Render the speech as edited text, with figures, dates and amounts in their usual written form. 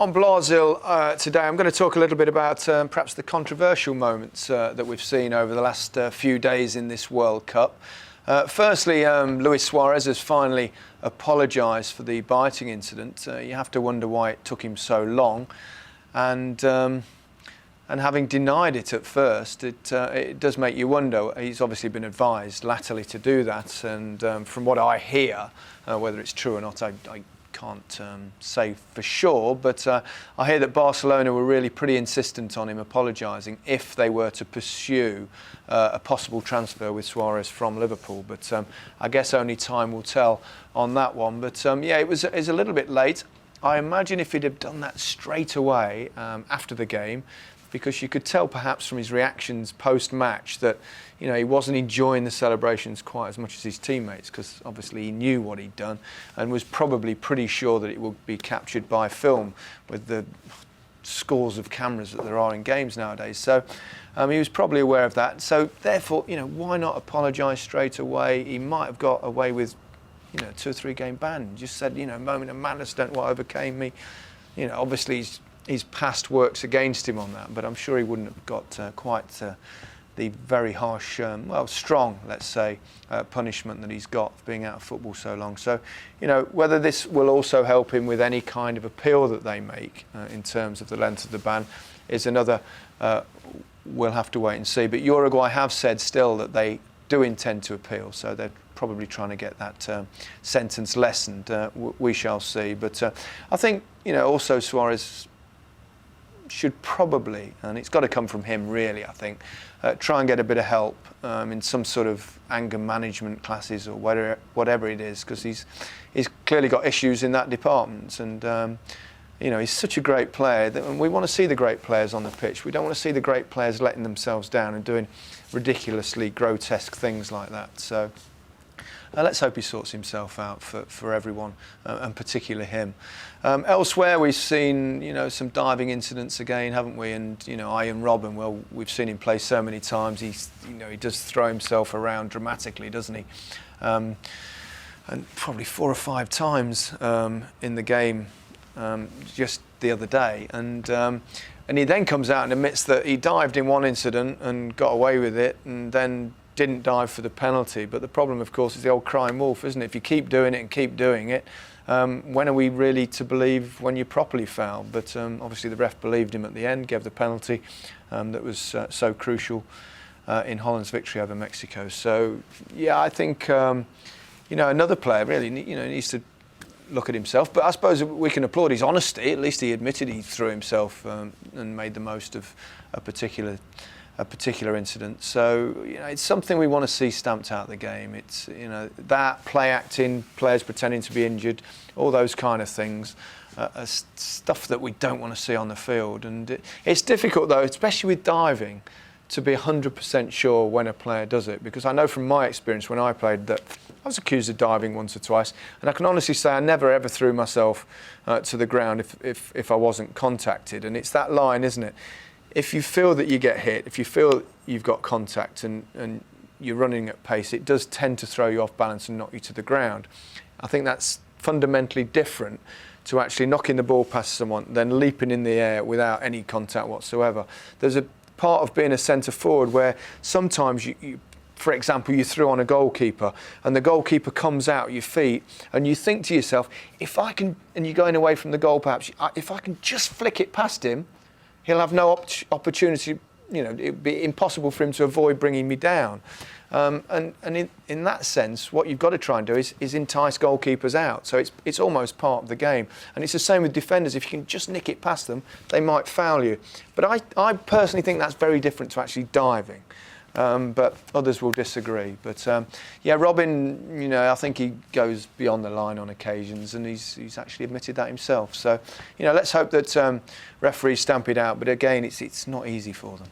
On Blahzil today, I'm going to talk a little bit about perhaps the controversial moments that we've seen over the last few days in this World Cup. Firstly, Luis Suarez has finally apologised for the biting incident. You have to wonder why it took him so long, and having denied it at first, it does make you wonder. He's obviously been advised latterly to do that, and from what I hear, whether it's true or not, I can't say for sure, but I hear that Barcelona were really pretty insistent on him apologising if they were to pursue a possible transfer with Suarez from Liverpool. But I guess only time will tell on that one. But yeah, it's a little bit late. I imagine if he'd have done that straight away after the game, because you could tell perhaps from his reactions post-match that he wasn't enjoying the celebrations quite as much as his teammates, because obviously he knew what he'd done and was probably pretty sure that it would be captured by film with the scores of cameras that there are in games nowadays. So he was probably aware of that. So therefore, why not apologise straight away? He might have got away with 2 or 3 game ban. Just said, moment of madness, don't know what overcame me. Obviously his past works against him on that, but I'm sure he wouldn't have got quite the very harsh, strong, let's say, punishment that he's got for being out of football so long. So, whether this will also help him with any kind of appeal that they make in terms of the length of the ban is another, we'll have to wait and see. But Uruguay have said still that they do intend to appeal, so they're probably trying to get that sentence lessened. We shall see. But I think, also Suarez should probably, and it's got to come from him really, I think, try and get a bit of help in some sort of anger management classes or whatever it is, because he's clearly got issues in that department. And he's such a great player, and we want to see the great players on the pitch. We don't want to see the great players letting themselves down and doing ridiculously grotesque things like that. So let's hope he sorts himself out for everyone, and particularly him. Elsewhere, we've seen some diving incidents again, haven't we? And Ian Robben, well, we've seen him play so many times. He does throw himself around dramatically, doesn't he? And probably 4 or 5 times in the game just the other day. And he then comes out and admits that he dived in one incident and got away with it, and then didn't dive for the penalty. But the problem, of course, is the old crying wolf, isn't it? If you keep doing it and keep doing it, when are we really to believe when you properly foul? But obviously the ref believed him at the end, gave the penalty that was so crucial in Holland's victory over Mexico. So yeah, I think another player really needs to look at himself. But I suppose we can applaud his honesty. At least he admitted he threw himself and made the most of a particular incident. So it's something we want to see stamped out of the game. It's that play acting, players pretending to be injured, all those kind of things, stuff that we don't want to see on the field. And it's difficult though, especially with diving, to be 100% sure when a player does it, because I know from my experience when I played that I was accused of diving once or twice, and I can honestly say I never ever threw myself to the ground if I wasn't contacted. And it's that line, isn't it? If you feel that you get hit, if you feel you've got contact and you're running at pace, it does tend to throw you off balance and knock you to the ground. I think that's fundamentally different to actually knocking the ball past someone, then leaping in the air without any contact whatsoever. There's a part of being a centre forward where sometimes you for example, you threw on a goalkeeper and the goalkeeper comes out your feet and you think to yourself, if I can, and you're going away from the goal perhaps, if I can just flick it past him, he'll have no opportunity, it'd be impossible for him to avoid bringing me down. And in that sense, what you've got to try and do is entice goalkeepers out. So it's almost part of the game. And it's the same with defenders. If you can just nick it past them, they might foul you. But I personally think that's very different to actually diving. But others will disagree. But yeah, Robben, I think he goes beyond the line on occasions, and he's actually admitted that himself. So let's hope that referees stamp it out. But again, it's not easy for them.